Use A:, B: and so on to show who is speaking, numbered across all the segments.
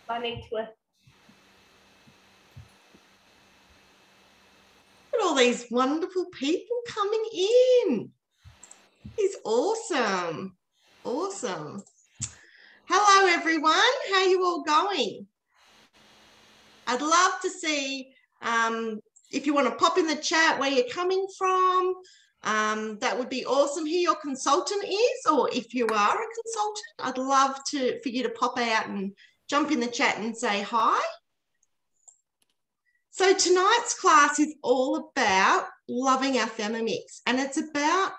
A: I need to.
B: Look at all these wonderful people coming in. It's awesome. Awesome. Hello, everyone. How are you all going? I'd love to see if you want to pop in the chat where you're coming from. That would be awesome. Who your consultant is, or if you are a consultant, I'd love for you to pop out and jump in the chat and say hi. So tonight's class is all about loving our Thermomix, and it's about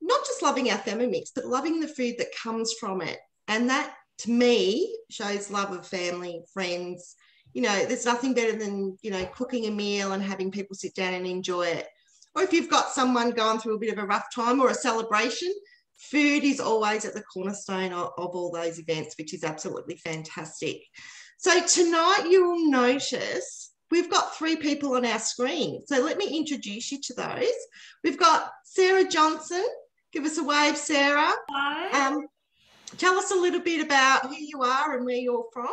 B: not just loving our Thermomix, but loving the food that comes from it. And that, to me, shows love of family, friends. You know, there's nothing better than, you know, cooking a meal and having people sit down and enjoy it. Or if you've got someone going through a bit of a rough time or a celebration, food is always at the cornerstone of all those events, which is absolutely fantastic. So tonight you will notice we've got 3 people on our screen. So let me introduce you to those. We've got Sarah Johnson. Give us a wave, Sarah.
A: Hi.
B: Tell us a little bit about who you are and where you're from.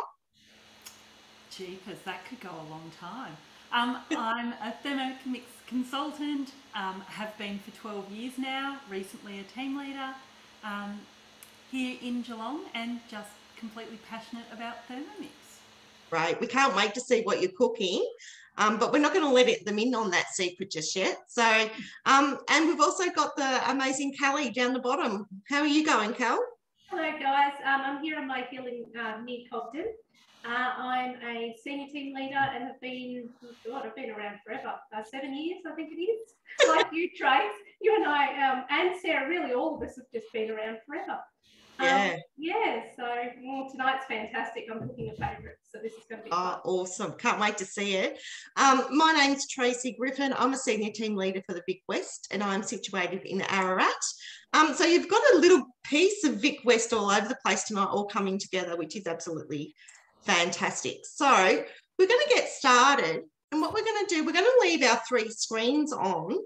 C: Jeepers, that could go a long time. I'm a Thermomix consultant, have been for 12 years now, recently a team leader here in Geelong, and just completely passionate about Thermomix.
B: Right, we can't wait to see what you're cooking, but we're not going to let them in on that secret just yet. So, and we've also got the amazing Callie down the bottom. How are you going, Cal?
A: Hello, guys. I'm here on my healing near Cobden. I'm a senior team leader and have been, I've been around forever, 7 years, I think it is. Like you, Trace, you and I, and Sarah, really all of us have just been around forever.
B: Yeah.
A: So tonight's fantastic. I'm cooking a favourite, so this is going to be fun.
B: Awesome. Can't wait to see it. My name's Tracy Griffin. I'm a senior team leader for the Vic West, and I'm situated in Ararat. So you've got a little piece of Vic West all over the place tonight, all coming together, which is absolutely fantastic. So we're going to get started, and what we're going to do, we're going to leave our 3 screens on.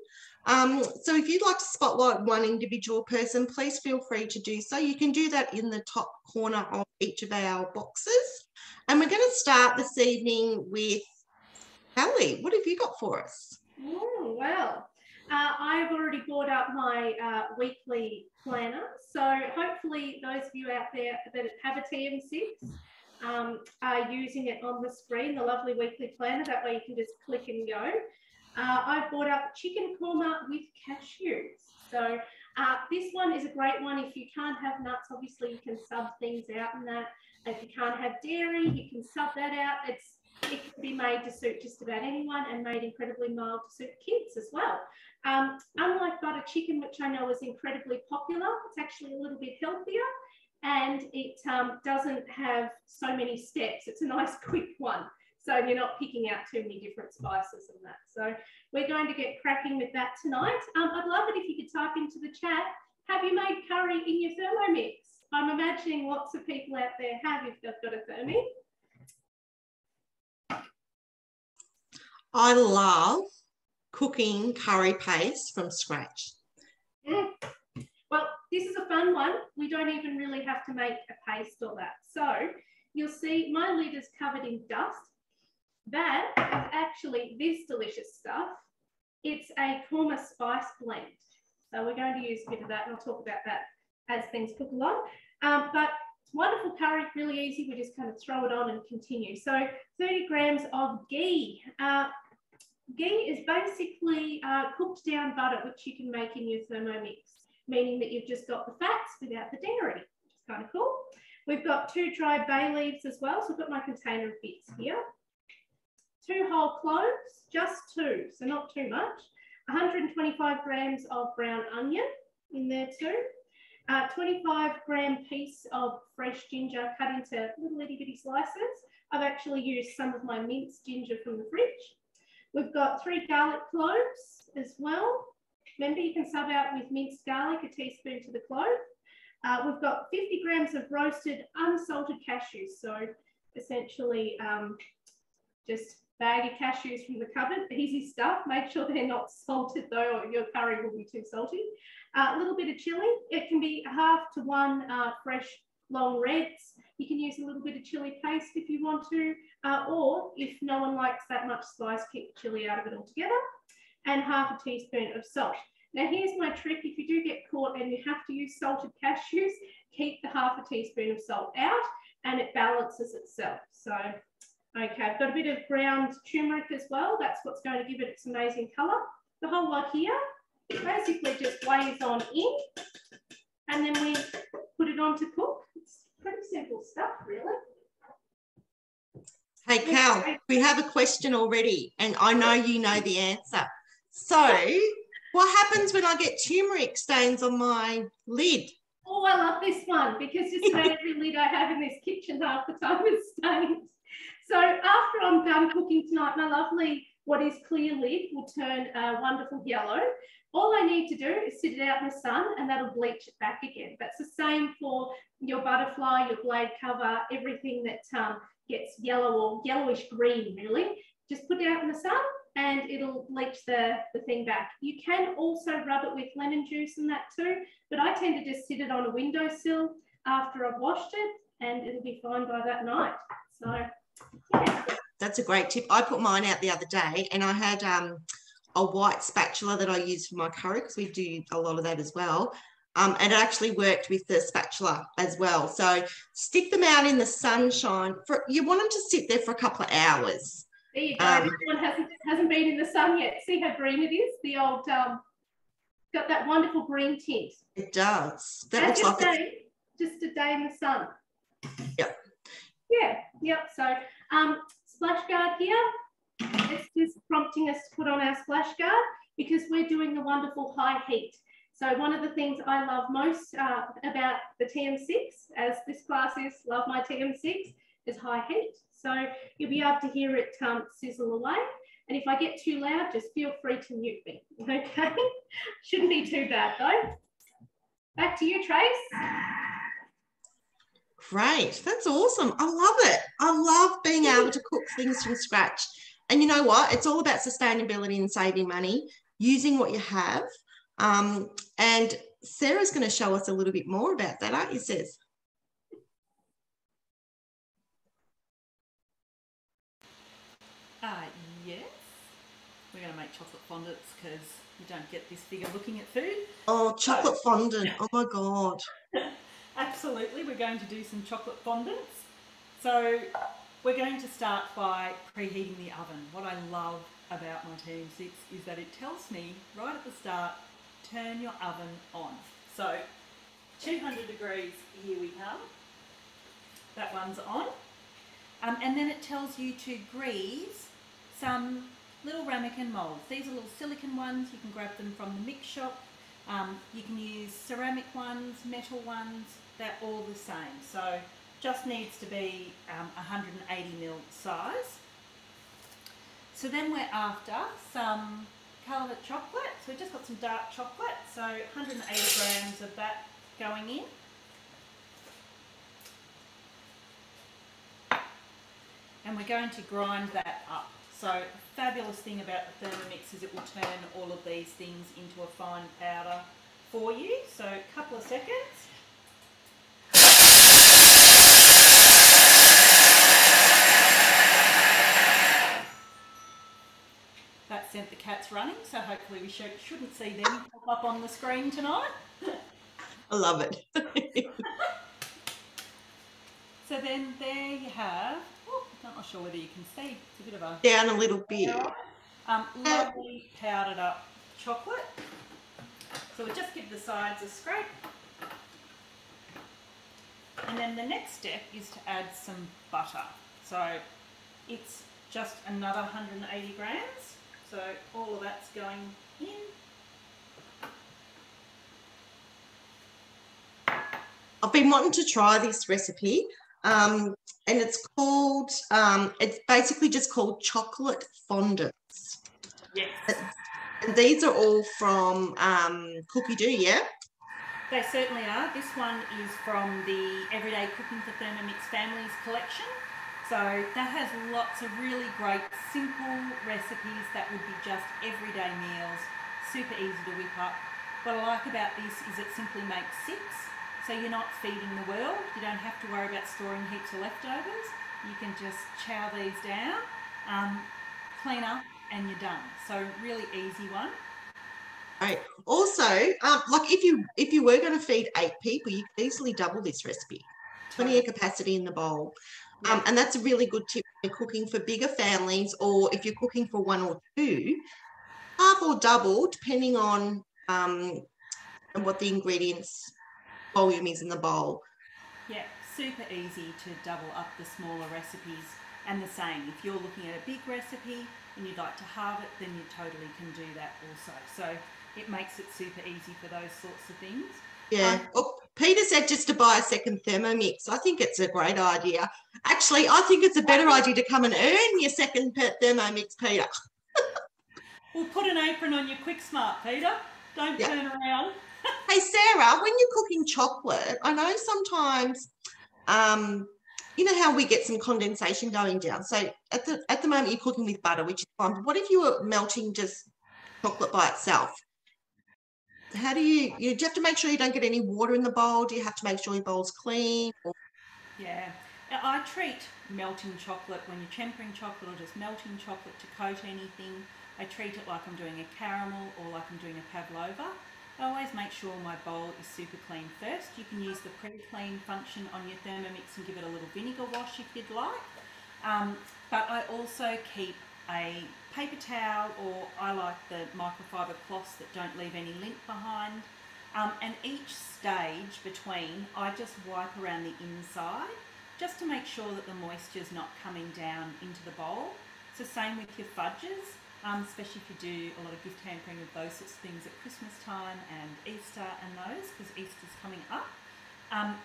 B: So if you'd like to spotlight one individual person, please feel free to do so. You can do that in the top corner of each of our boxes. And we're going to start this evening with Callie. What have you got for us?
A: Oh, well, I've already brought up my weekly planner. So hopefully those of you out there that have a TM6 are using it on the screen, the lovely weekly planner. That way you can just click and go. I've brought up chicken korma with cashews. So this one is a great one. If you can't have nuts, obviously you can sub things out in that. If you can't have dairy, you can sub that out. It can be made to suit just about anyone and made incredibly mild to suit kids as well. Unlike butter chicken, which I know is incredibly popular, it's actually a little bit healthier, and it doesn't have so many steps. It's a nice quick one. So you're not picking out too many different spices and that. So we're going to get cracking with that tonight. I'd love it if you could type into the chat, have you made curry in your Thermomix? I'm imagining lots of people out there have if they've got a Thermi.
B: I love cooking curry paste from scratch.
A: Well, this is a fun one. We don't even really have to make a paste or that. So you'll see my lid is covered in dust. That is actually this delicious stuff. It's a korma spice blend. So we're going to use a bit of that, and I'll talk about that as things cook along. But wonderful curry, really easy. We just kind of throw it on and continue. So 30 grams of ghee. Ghee is basically cooked down butter, which you can make in your Thermomix, meaning that you've just got the fats without the dairy, which is kind of cool. We've got 2 dry bay leaves as well. So I've got my container of bits here. 2 whole cloves, just 2, so not too much. 125 grams of brown onion in there too. 25-gram piece of fresh ginger cut into little itty bitty slices. I've actually used some of my minced ginger from the fridge. We've got 3 garlic cloves as well. Remember, you can sub out with minced garlic, a teaspoon to the clove. We've got 50 grams of roasted unsalted cashews. So essentially just bag of cashews from the cupboard, easy stuff. Make sure they're not salted though, or your curry will be too salty. A little bit of chili. It can be 1/2 to 1 fresh long reds. You can use a little bit of chili paste if you want to, or if no one likes that much spice, keep the chili out of it altogether, and half a teaspoon of salt. Now here's my trick: if you do get caught and you have to use salted cashews, keep the half a teaspoon of salt out and it balances itself. So, okay, I've got a bit of ground turmeric as well. That's what's going to give it its amazing colour. The whole lot here basically just weighs on in, and then we put it on to cook. It's pretty simple stuff, really.
B: Hey, Cal, we have a question already, and I know you know the answer. So, what happens when I get turmeric stains on my lid?
A: Oh, I love this one, because just about every lid I have in this kitchen half the time is stained. So after I'm done cooking tonight, my lovely what is clear lid will turn a wonderful yellow. All I need to do is sit it out in the sun and that'll bleach it back again. That's the same for your butterfly, your blade cover, everything that gets yellow or yellowish green, really. Just put it out in the sun and it'll bleach the thing back. You can also rub it with lemon juice and that too, but I tend to just sit it on a windowsill after I've washed it and it'll be fine by that night. So, yeah.
B: That's a great tip. I put mine out the other day and I had a white spatula that I use for my curry, because we do a lot of that as well. And it actually worked with the spatula as well. So stick them out in the sunshine. You want them to sit there for a couple of hours.
A: There you go. This one hasn't been in the sun yet. See how green it is? The old, got that wonderful green tint.
B: It does. That looks like
A: just a day in the sun.
B: Yep.
A: Yeah, yep. So splash guard here. It's just prompting us to put on our splash guard because we're doing the wonderful high heat. So one of the things I love most about the TM6, as this class is Love My TM6, is high heat. So you'll be able to hear it sizzle away. And if I get too loud, just feel free to mute me, okay? Shouldn't be too bad though. Back to you, Trace.
B: Great. That's awesome. I love it. I love being able to cook things from scratch. And you know what? It's all about sustainability and saving money, using what you have. And Sarah's going to show us a little bit more about that, aren't you, Cez?
C: Yes. We're going to make chocolate fondants because you don't get this figure looking at food.
B: Oh, chocolate fondant. Oh, my God.
C: Absolutely. We're going to do some chocolate fondants. So we're going to start by preheating the oven. What I love about my TM6 is that it tells me right at the start, turn your oven on. So 200 degrees, here we come. That one's on. And then it tells you to grease some little ramekin moulds. These are little silicone ones. You can grab them from the mix shop. You can use ceramic ones, metal ones. They're all the same. So just needs to be 180 ml size. So then we're after some coloured chocolate. So we've just got some dark chocolate. So 180 grams of that going in. And we're going to grind that up. So the fabulous thing about the Thermomix is it will turn all of these things into a fine powder for you. So a couple of seconds. That sent the cats running, so hopefully we shouldn't see them pop up on the screen tonight.
B: I love it.
C: So then there you have, I'm not sure whether you can see, it's a bit of a...
B: Down a little bit.
C: Lovely powdered up chocolate. So we'll just give the sides a scrape. And then the next step is to add some butter. So it's just another 180 grams. So all of that's going in.
B: I've been wanting to try this recipe, and it's called, it's basically just called chocolate fondants.
C: Yes.
B: And these are all from Cookie Do, yeah?
C: They certainly are. This one is from the Everyday Cooking for Thermomix Families collection. So that has lots of really great simple recipes that would be just everyday meals, super easy to whip up. What I like about this is it simply makes 6. So you're not feeding the world. You don't have to worry about storing heaps of leftovers. You can just chow these down, clean up, and you're done. So really easy one.
B: Right. Also, like if you were going to feed 8 people, you could easily double this recipe. Plenty of capacity in the bowl.
C: Yeah.
B: And that's a really good tip if you're cooking for bigger families, or if you're cooking for 1 or 2, half or double, depending on what the ingredients volume is in the bowl.
C: Yeah, super easy to double up the smaller recipes. And the same, if you're looking at a big recipe and you'd like to halve it, then you totally can do that also. So it makes it super easy for those sorts of things.
B: Yeah. Peter said just to buy a second Thermomix. I think it's a great idea. Actually, I think it's a better idea to come and earn your second Thermomix, Peter.
C: Well, put an apron on your Quick Smart, Peter. Don't turn around.
B: Hey, Sarah, when you're cooking chocolate, I know sometimes, you know how we get some condensation going down. So at the moment you're cooking with butter, which is fine. But what if you were melting just chocolate by itself? How do you have to make sure you don't get any water in the bowl? Do you have to make sure your bowl's clean?
C: Yeah. I treat melting chocolate when you're tempering chocolate or just melting chocolate to coat anything. I treat it like I'm doing a caramel or like I'm doing a pavlova. I always make sure my bowl is super clean first. You can use the pre-clean function on your Thermomix and give it a little vinegar wash if you'd like. But I also keep a paper towel, or I like the microfiber cloths that don't leave any lint behind. And each stage between, I just wipe around the inside just to make sure that the moisture is not coming down into the bowl. So same with your fudges. Especially if you do a lot of gift hampering of those sorts of things at Christmas time and Easter and those, because Easter's coming up.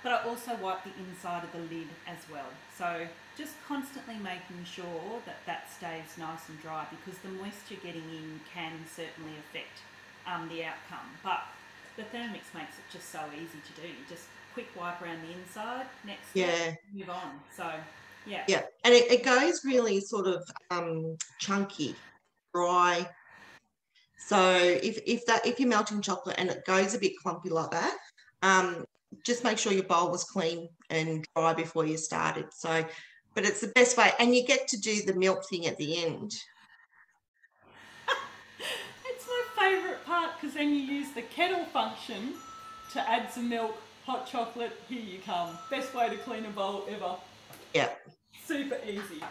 C: But I also wipe the inside of the lid as well. So just constantly making sure that that stays nice and dry, because the moisture getting in can certainly affect the outcome. But the Thermomix makes it just so easy to do. You just quick wipe around the inside, next step, move on. So yeah.
B: Yeah, and it goes really sort of chunky, dry. So if you're melting chocolate and it goes a bit clumpy like that, just make sure your bowl was clean and dry before you started. So, but it's the best way, and you get to do the milk thing at the end.
C: It's my favourite part, because then you use the kettle function to add some milk, hot chocolate, here you come. Best way to clean a bowl ever.
B: Yeah.
C: Super easy.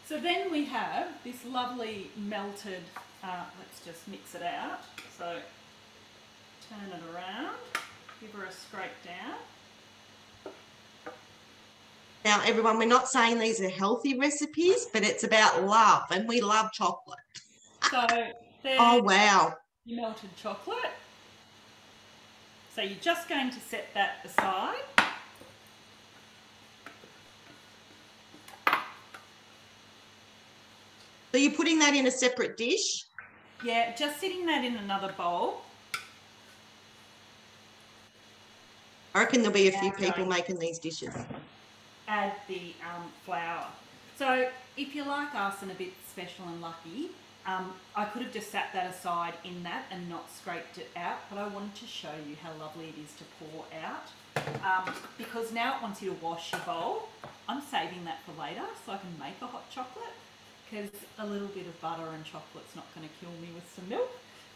C: So then we have this lovely melted, let's just mix it out. So turn it around, give her a scrape down.
B: Now, everyone, we're not saying these are healthy recipes, but it's about love, and we love chocolate.
C: So there's
B: oh, wow.
C: your melted chocolate. So you're just going to set that aside.
B: So you're putting that in a separate dish?
C: Yeah, just sitting that in another bowl.
B: I reckon there'll be a few people making these dishes.
C: Add the flour. So if you're like us and a bit special and lucky, I could have just sat that aside in that and not scraped it out, but I wanted to show you how lovely it is to pour out. Because now it wants you to wash your bowl. I'm saving that for later so I can make a hot chocolate, because a little bit of butter and chocolate's not going to kill me with some milk.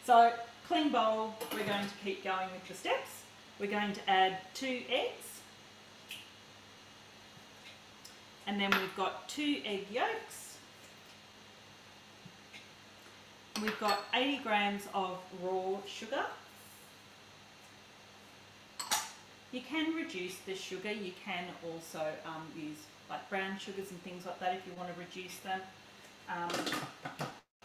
C: So clean bowl, we're going to keep going with the steps. We're going to add 2 eggs. And then we've got 2 egg yolks. We've got 80 grams of raw sugar. You can reduce the sugar. You can also use like brown sugars and things like that if you want to reduce them.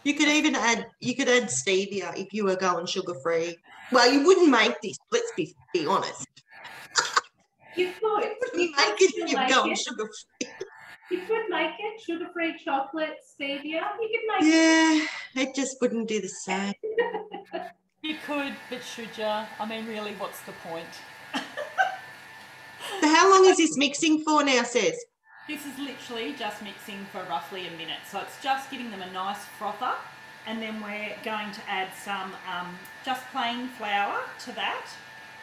B: You could even add stevia if you were going sugar-free. Well, you wouldn't make this, let's be honest.
A: You could.
B: You make it if you're going sugar-free.
A: You could make it sugar-free chocolate, stevia. You could make
B: it. Yeah, it just wouldn't do the same.
C: You could, but should you? I mean, really, what's the point?
B: So how long is this mixing for now, Says?
C: This is literally just mixing for roughly a minute. So it's just giving them a nice frother, and then we're going to add some just plain flour to that.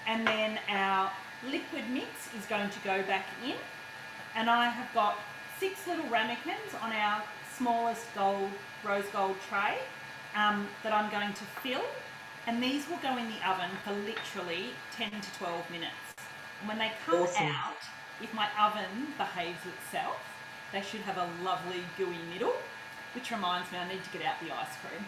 C: And then our liquid mix is going to go back in. And I have got 6 little ramekins on our smallest rose gold tray that I'm going to fill. And these will go in the oven for literally 10 to 12 minutes. And when they come out, if my oven behaves itself, they should have a lovely gooey middle, which reminds me I need to get out the ice cream.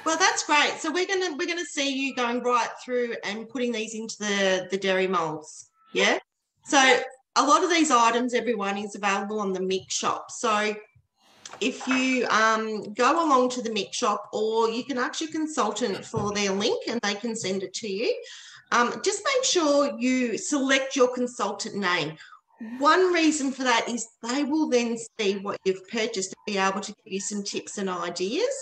B: Well, that's great. So we're gonna see you going right through and putting these into the dairy molds. Yeah. So a lot of these items, everyone, is available on the mix shop. So if you go along to the mix shop, or you can ask your consultant for their link and they can send it to you. Just make sure you select your consultant name. One reason for that is they will then see what you've purchased and be able to give you some tips and ideas.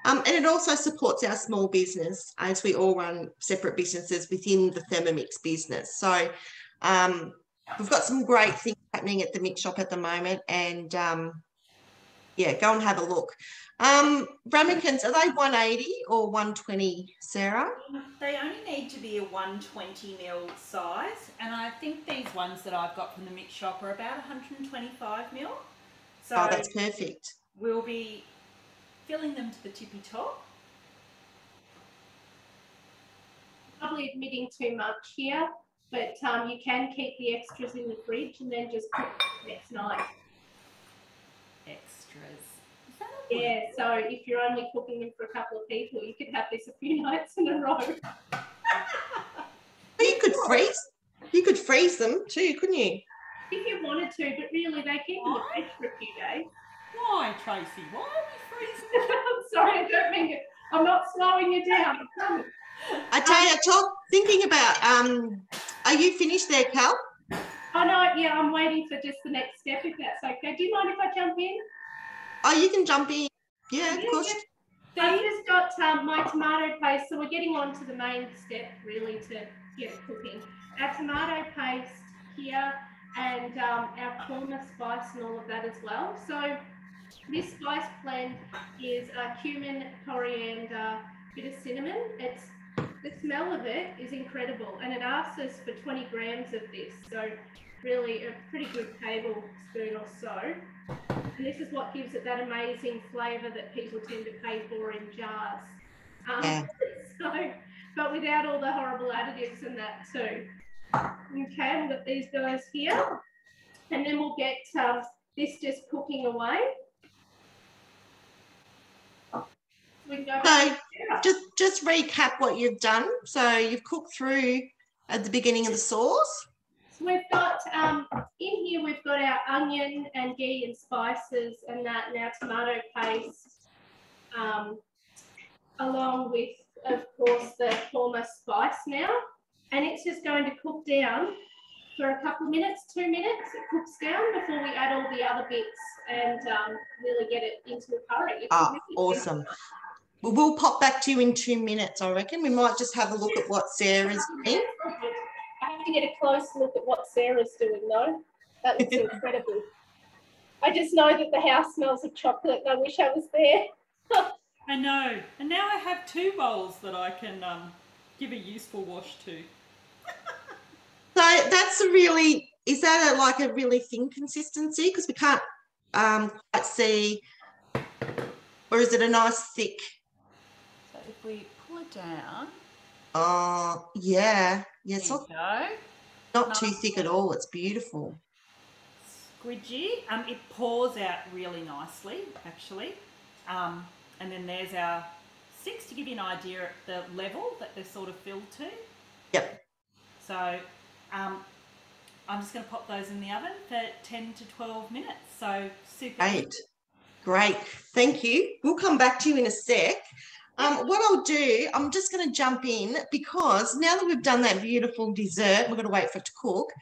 B: And it also supports our small business, as we all run separate businesses within the Thermomix business. So we've got some great things happening at the mix shop at the moment, and yeah, go and have a look. Ramekins, are they 180 or 120, Sarah?
C: They only need to be a 120 ml size, and I think these ones that I've got from the mix shop are about 125 ml. So
B: oh, that's perfect.
C: We'll be filling them to the tippy top.
A: Probably admitting too much here, but you can keep the extras in the fridge and then just cook next night.
C: Extras.
A: Yeah, so if you're only cooking them for a couple of people, you could have this a few nights in a row.
B: You could freeze them too, couldn't you?
A: If you wanted to, but really they keep in the fridge for a few days.
C: Why, Tracy? Why are we freezing?
A: I'm sorry, I don't mean it. I'm not slowing you down.
B: I tell you, thinking about, are you finished there, Cal?
A: Oh no, yeah, I'm waiting for just the next step, if that's okay. Do you mind if I jump in?
B: Oh, you can jump in. Yeah, of course.
A: Yeah. I've just got my tomato paste, so we're getting on to the main step, really, to get it cooking. Our tomato paste here, and our korma spice and all of that as well. So this spice blend is cumin, coriander, bit of cinnamon. The smell of it is incredible, and it asks us for 20 grams of this, so really a pretty good tablespoon or so. And this is what gives it that amazing flavour that people tend to pay for in jars. But without all the horrible additives and that too. Okay, we've got these guys here, and then we'll get this just cooking away. We can go
B: just recap what you've done. So you've cooked through at the beginning of the sauce.
A: So we've got in here we've got our onion and ghee and spices and that, and our tomato paste, along with, of course, the korma spice now, and it's just going to cook down for a couple of minutes, 2 minutes. It cooks down before we add all the other bits and really get it into the curry.
B: Oh, awesome. Well, we'll pop back to you in 2 minutes, I reckon. We might just have a look at what Sarah's doing.
A: I have to get a close look at what Sarah's doing, though. That looks incredible. I just know that the house smells of chocolate, and I wish I was there.
C: I know. And now I have 2 bowls that I can give a useful wash to.
B: So that's is that like a really thin consistency? Because we can't quite see, or is it a nice thick?
C: So if we pull it down.
B: Oh, yeah. Yeah, it's not too
C: Nice.
B: thick at all. It's beautiful.
C: Squidgy. It pours out really nicely, actually. And then there's our 6 to give you an idea of the level that they're sort of filled to.
B: Yep.
C: So I'm just going to pop those in the oven for 10 to 12 minutes. So super.
B: Great. Thank you. We'll come back to you in a sec. What I'll do, I'm just going to jump in, because now that we've done that beautiful dessert, we're going to wait for it to cook.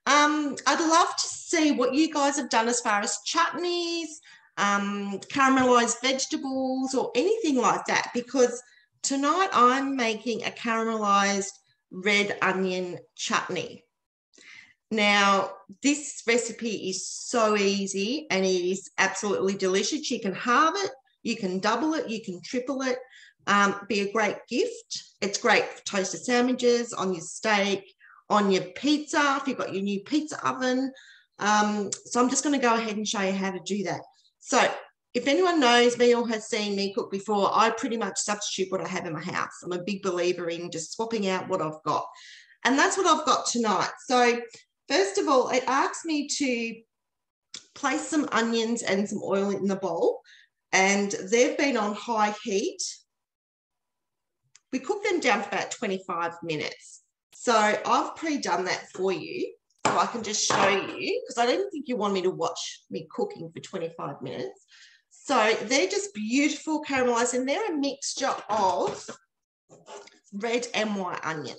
B: I'd love to see what you guys have done as far as chutneys, caramelized vegetables, or anything like that, because tonight I'm making a caramelized red onion chutney. Now, this recipe is so easy and it is absolutely delicious. You can halve it, you can double it, you can triple it. be a great gift. It's great for toasted sandwiches, on your steak, on your pizza, if you've got your new pizza oven. So I'm just going to go ahead and show you how to do that. So if anyone knows me or has seen me cook before, I pretty much substitute what I have in my house. I'm a big believer in just swapping out what I've got. And that's what I've got tonight. So first of all, it asks me to place some onions and some oil in the bowl, and they've been on high heat. We cook them down for about 25 minutes. So I've pre-done that for you, so I can just show you, because I don't think you want me to watch me cooking for 25 minutes. So they're just beautiful caramelized, and they're a mixture of red and white onion.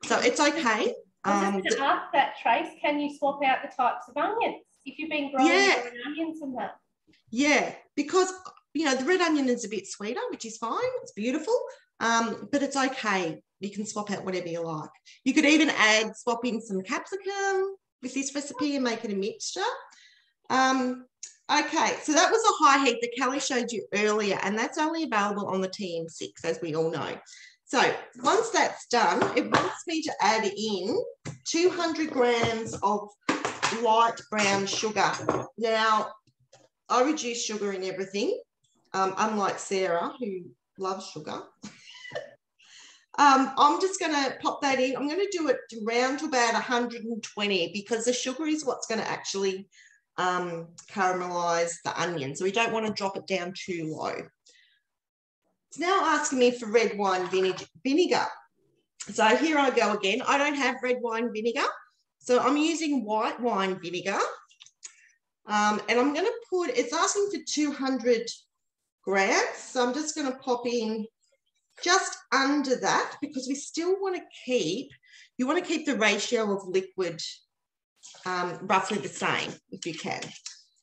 B: So it's okay.
A: I was just going to ask that, Trace, can you swap out the types of onions if you've been growing your own onions and that?
B: Yeah, because, you know, the red onion is a bit sweeter, which is fine. It's beautiful, but it's okay. You can swap out whatever you like. You could even swap in some capsicum with this recipe and make it a mixture. Okay, so that was a high heat that Kelly showed you earlier, and that's only available on the TM6, as we all know. So once that's done, it wants me to add in 200 grams of light brown sugar. Now, I reduce sugar in everything, unlike Sarah, who loves sugar. I'm just going to pop that in. I'm going to do it around to about 120, because the sugar is what's going to actually caramelize the onion. So we don't want to drop it down too low. It's now asking me for red wine vinegar. So here I go again. I don't have red wine vinegar, so I'm using white wine vinegar. And I'm going to put, it's asking for 200 grams. So I'm just going to pop in just under that, because we still want to keep, you want to keep the ratio of liquid roughly the same if you can.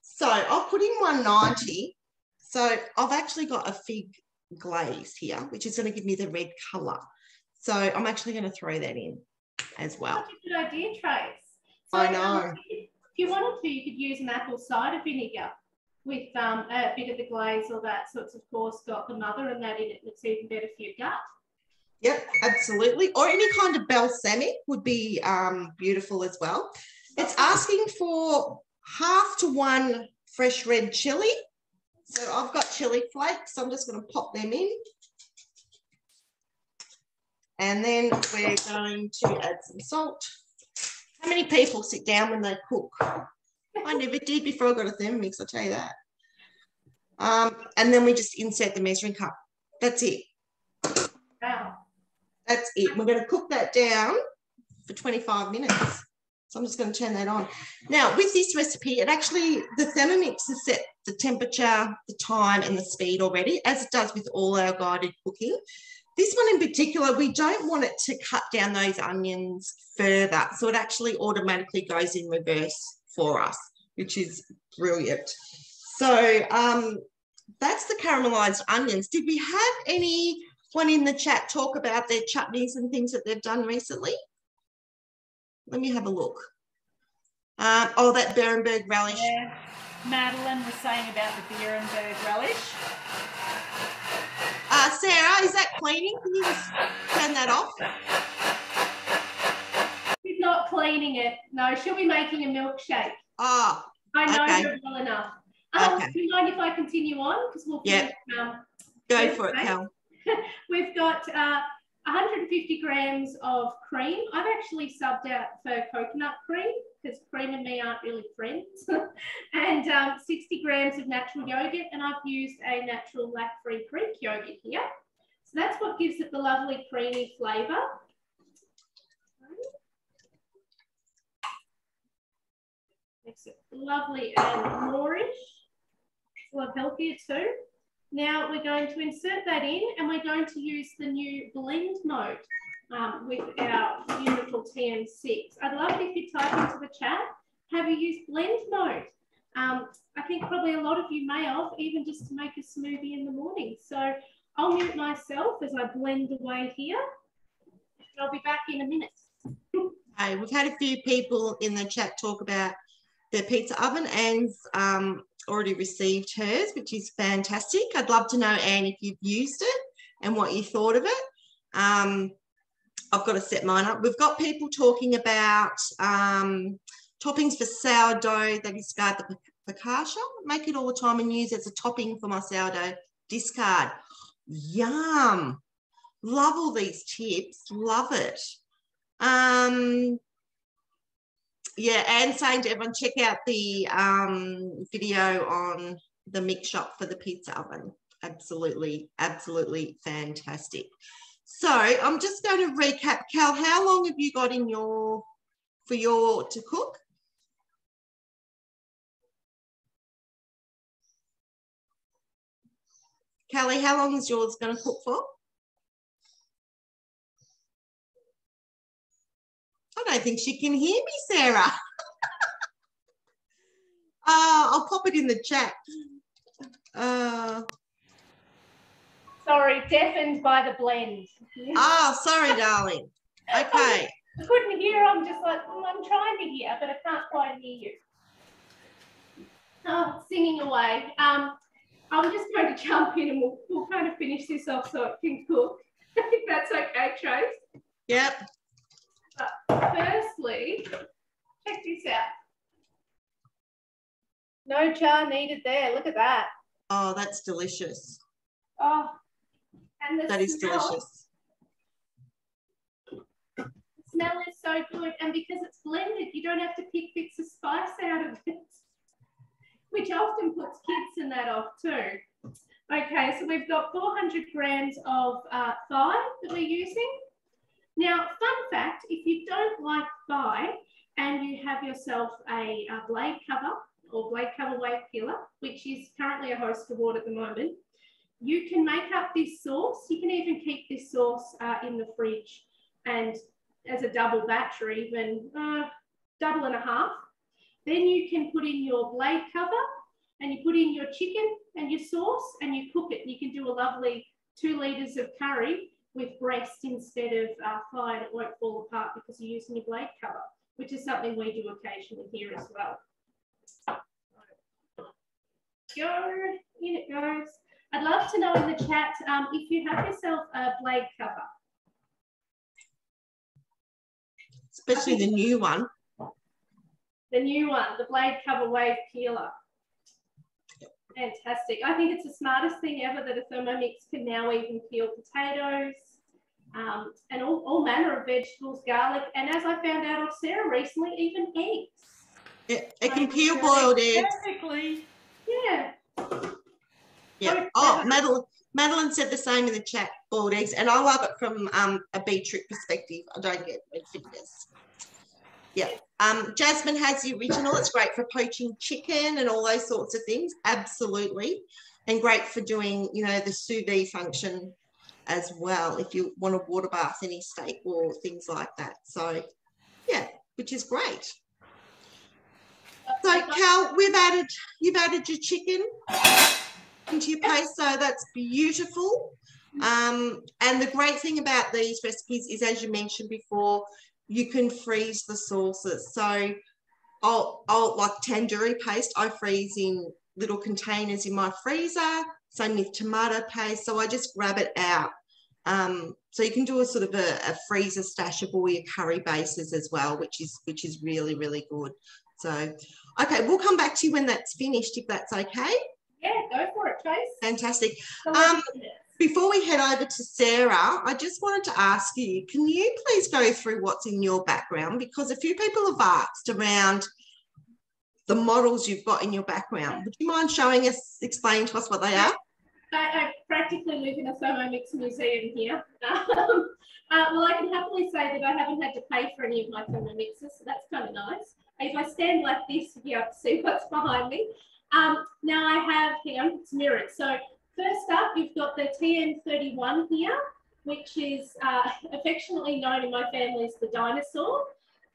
B: So I'll put in 190. So I've actually got a fig glaze here, which is going to give me the red colour. So I'm actually going to throw that in as well.
A: That's a good idea, Trace. So,
B: I know.
A: If you wanted to, you could use an apple cider vinegar with a bit of the glaze or that. So it's, of course, got the mother and that in it, and it's even better for your gut.
B: Yep, absolutely. Or any kind of balsamic would be beautiful as well. It's asking for 1/2 to 1 fresh red chilli. So I've got chili flakes, so I'm just going to pop them in. And then we're going to add some salt. How many people sit down when they cook? I never did before I got a Thermomix, I'll tell you that. And then we just insert the measuring cup. That's it.
A: Wow.
B: That's it. We're going to cook that down for 25 minutes. So I'm just going to turn that on. Now, with this recipe, it actually, the Thermomix has set the temperature, the time, and the speed already, as it does with all our guided cooking. This one in particular, we don't want it to cut down those onions further. So it actually automatically goes in reverse for us, which is brilliant. So that's the caramelized onions. Did we have anyone in the chat talk about their chutneys and things that they've done recently? Let me have a look. Oh, that Berenberg relish.
C: Yeah. Madeline was saying about the Berenberg relish.
B: Sarah, is that cleaning? Can you just turn that off?
A: She's not cleaning it. No, she'll be making a milkshake.
B: Oh,
A: I know
B: okay.
A: her well enough.
B: Okay.
A: Do you mind if I continue on? Because we'll finish.
B: Go for it, Cal.
A: We've got 150 grams of cream. I've actually subbed out for coconut cream because cream and me aren't really friends. And 60 grams of natural yogurt, and I've used a natural lactose-free Greek yogurt here. So that's what gives it the lovely creamy flavour. Makes it lovely and nourish. It's a lot healthier too. Now we're going to insert that in, and we're going to use the new blend mode with our beautiful TM6. I'd love it if you type into the chat, have you used blend mode? I think probably a lot of you may have, even just to make a smoothie in the morning. So I'll mute myself as I blend away here. I'll be back in a minute.
B: Hey, we've had a few people in the chat talk about their pizza oven. Anne's already received hers, which is fantastic. I'd love to know, Anne, if you've used it and what you thought of it. I've got to set mine up. We've got people talking about toppings for sourdough. They discard the focaccia. Make it all the time and use it as a topping for my sourdough. Discard. Yum. Love all these tips. Love it. Yeah, and saying to everyone, check out the video on the mix shop for the pizza oven. Absolutely, absolutely fantastic. So I'm just going to recap. Cal, how long have you got in to cook? Callie, how long is yours going to cook for? I don't think she can hear me, Sarah. I'll pop it in the chat.
A: Sorry, deafened by the blend.
B: Oh, sorry, darling. Okay.
A: I couldn't hear. I'm just like, I'm trying to hear, but I can't quite hear you. Oh, singing away. I'm just going to jump in and we'll kind of finish this off so it can cook. If that's okay, Trace.
B: Yep.
A: But firstly, check this out. No jar needed there. Look at that.
B: Oh, that's delicious.
A: Oh, and the
B: that is delicious.
A: The smell is so good, and because it's blended, you don't have to pick bits of spice out of it, which often puts kids and that off too. Okay, so we've got 400 grams of thigh that we're using. Now, fun fact, if you don't like thigh and you have yourself a blade cover or blade cover wave peeler, which is currently a Host Award at the moment, you can make up this sauce. You can even keep this sauce in the fridge and as a double batch or even double and a half. Then you can put in your blade cover and you put in your chicken and your sauce and you cook it. You can do a lovely 2 litres of curry with breast instead of thigh, and it won't fall apart because you're using your blade cover, which is something we do occasionally here as well. Go, in it goes. I'd love to know in the chat if you have yourself a blade cover.
B: Especially the new one.
A: The new one, the blade cover wave peeler. Fantastic. I think it's the smartest thing ever that a Thermomix can now even peel potatoes and all manner of vegetables, garlic, and as I found out of Sarah recently, even eggs.
B: It can peel boiled eggs.
C: Perfectly.
A: Yeah.
B: Yeah. Oh, Madeline said the same in the chat, boiled eggs, and I love it from a beetroot perspective. I don't get red fingers. Yeah. Jasmine has the original. It's great for poaching chicken and all those sorts of things. Absolutely. And great for doing, you know, the sous vide function as well if you want to water bath any steak or things like that. So, yeah, which is great. So, Cal, you've added your chicken into your paste, so that's beautiful. And the great thing about these recipes is, as you mentioned before, you can freeze the sauces. So I'll like tandoori paste, I freeze in little containers in my freezer. Same with tomato paste. So I just grab it out. So you can do a sort of a freezer stash of all your curry bases as well, which is really, really good. So, okay, we'll come back to you when that's finished, if that's okay.
A: Yeah, go for it, Trace.
B: Fantastic. Before we head over to Sarah, I just wanted to ask you, can you please go through what's in your background? Because a few people have asked around the models you've got in your background. Would you mind explaining to us what they are?
A: I practically live in a Thermomix museum here. Well, I can happily say that I haven't had to pay for any of my Thermomixes, so that's kind of nice. If I stand like this, you'll be able to see what's behind me. Now I have, hang on, it's mirrored. So first up, you've got the TM31 here, which is affectionately known in my family as the dinosaur.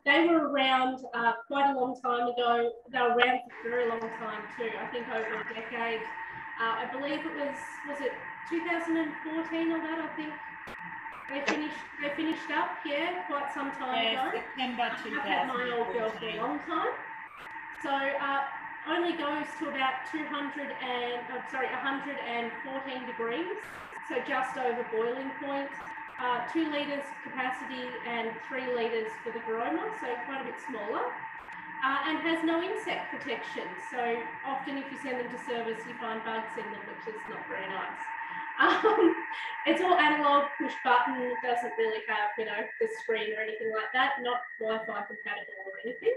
A: They were around quite a long time ago. They were around for a very long time too, I think over a decade. I believe it was it 2014 or that, I think. They finished up, yeah, quite some time ago.
C: September 2014.
A: I've had my old girl for a long time. So only goes to about 114 degrees. so just over boiling point. 2 litres capacity and 3 litres for the Garoma, so quite a bit smaller. And has no insect protection. So often if you send them to service, you find bugs in them, which is not very nice. It's all analog, push button, doesn't really have, you know, the screen or anything like that, not Wi-Fi compatible or anything.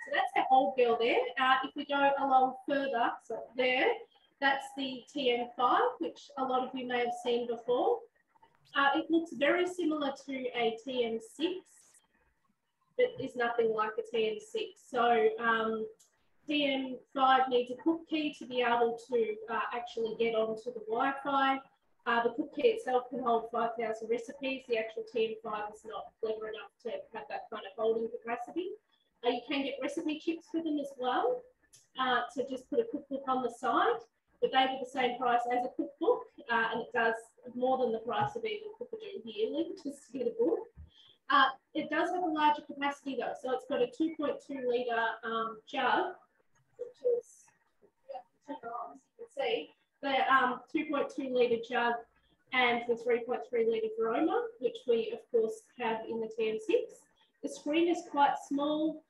A: So that's our old girl there. If we go along further, so there, that's the TM5, which a lot of you may have seen before. It looks very similar to a TM6, but is nothing like a TM6. So TM5 needs a cook key to be able to actually get onto the Wi-Fi. The cook key itself can hold 5,000 recipes. The actual TM5 is not clever enough to have that kind of holding capacity. You can get recipe chips with them as well. So just put a cookbook on the side, but they were the same price as a cookbook, and it does more than the price of even Cookadoo yearly just to get a book. It does have a larger capacity though, so it's got a 2.2 litre jug, which is, you can see, the 2.2 litre jug and the 3.3 litre Garoma, which we of course have in the TM6. The screen is quite small,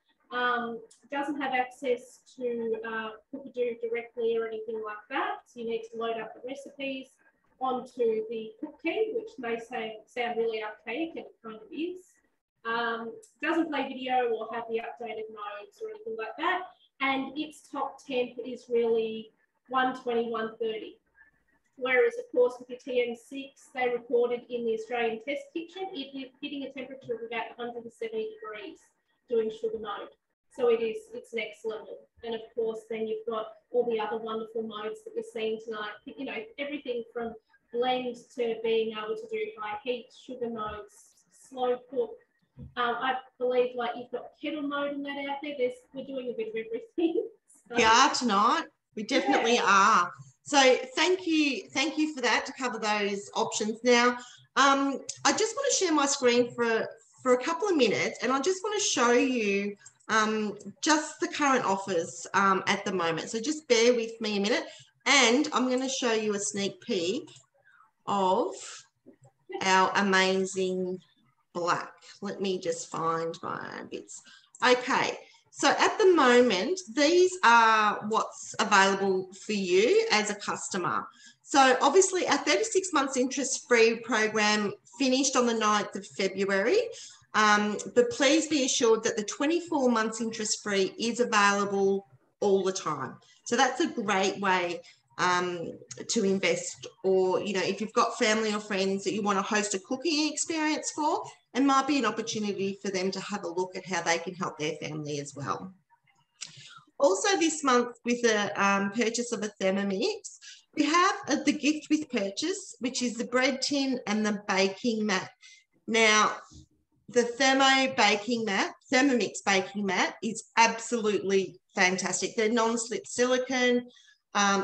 A: doesn't have access to Cookadoo directly or anything like that, so you need to load up the recipes onto the cook key, which may sound really archaic, and it kind of is. Doesn't play video or have the updated modes or anything like that, and its top temp is really 120, 130. Whereas, of course, with your TM6, they recorded in the Australian test kitchen, hitting a temperature of about 170 degrees doing sugar mode. So it's next level. And of course, then you've got all the other wonderful modes that we're seeing tonight, you know, everything from blend to being able to do high heat, sugar modes, slow cook. I believe like you've got kettle mode and that out there. We're doing a bit of everything. So,
B: we are tonight. We definitely are. So thank you for that, to cover those options. Now, I just want to share my screen for a couple of minutes, and I just want to show you just the current offers at the moment. So just bear with me a minute, and I'm going to show you a sneak peek of our amazing black. Let me just find my bits. Okay. So at the moment, these are what's available for you as a customer. So obviously our 36 months interest-free program finished on the 9th of February, but please be assured that the 24 months interest-free is available all the time. So that's a great way to invest, or, you know, if you've got family or friends that you want to host a cooking experience for, it might be an opportunity for them to have a look at how they can help their family as well. Also this month, with the purchase of a Thermomix, we have the gift with purchase, which is the bread tin and the baking mat. Now, the Thermomix baking mat is absolutely fantastic. They're non-slip silicone.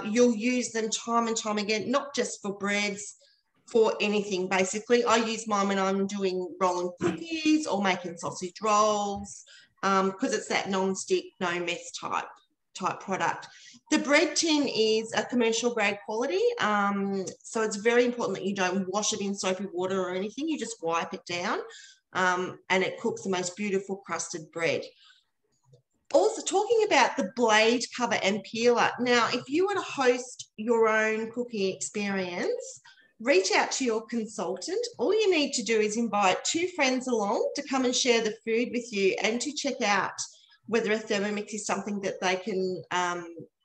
B: You'll use them time and time again, not just for breads, for anything basically. I use mine when I'm doing rolling cookies or making sausage rolls, because it's that non-stick, no mess type product. The bread tin is a commercial grade quality, so it's very important that you don't wash it in soapy water or anything. You just wipe it down, and it cooks the most beautiful crusted bread. Also, talking about the blade cover and peeler. Now, if you were to host your own cooking experience, reach out to your consultant. All you need to do is invite 2 friends along to come and share the food with you, and to check out whether a Thermomix is something that they can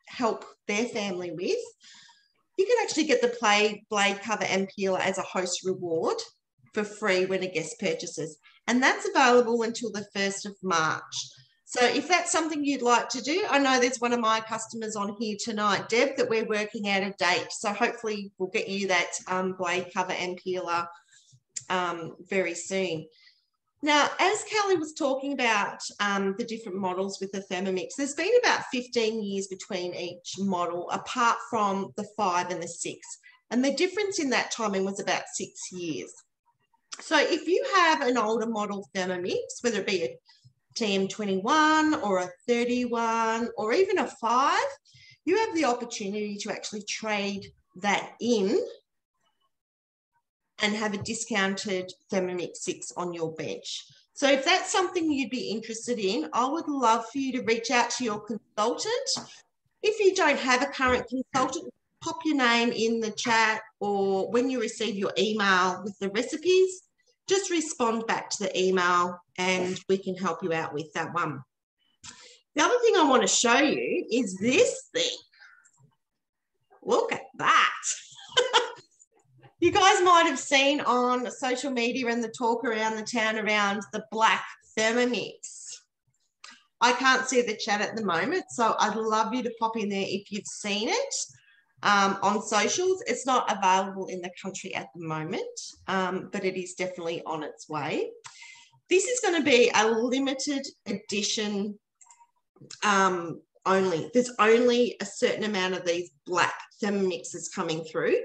B: help their family with. You can actually get the blade cover and peeler as a host reward for free when a guest purchases. And that's available until the 1st of March. So if that's something you'd like to do, I know there's one of my customers on here tonight, Deb, that we're working out a date. So hopefully we'll get you that blade cover and peeler very soon. Now, as Kelly was talking about the different models with the Thermomix, there's been about 15 years between each model, apart from the 5 and the 6. And the difference in that timing was about 6 years. So if you have an older model Thermomix, whether it be a TM21 or a 31 or even a 5, you have the opportunity to actually trade that in and have a discounted Thermomix 6 on your bench. So if that's something you'd be interested in, I would love for you to reach out to your consultant. If you don't have a current consultant, pop your name in the chat, or when you receive your email with the recipes, just respond back to the email and we can help you out with that one. The other thing I want to show you is this thing. Look at that. You guys might have seen on social media and the talk around the town around the black Thermomix. I can't see the chat at the moment, so I'd love you to pop in there if you've seen it on socials. It's not available in the country at the moment, but it is definitely on its way. This is going to be a limited edition only. There's only a certain amount of these black Thermomixes coming through.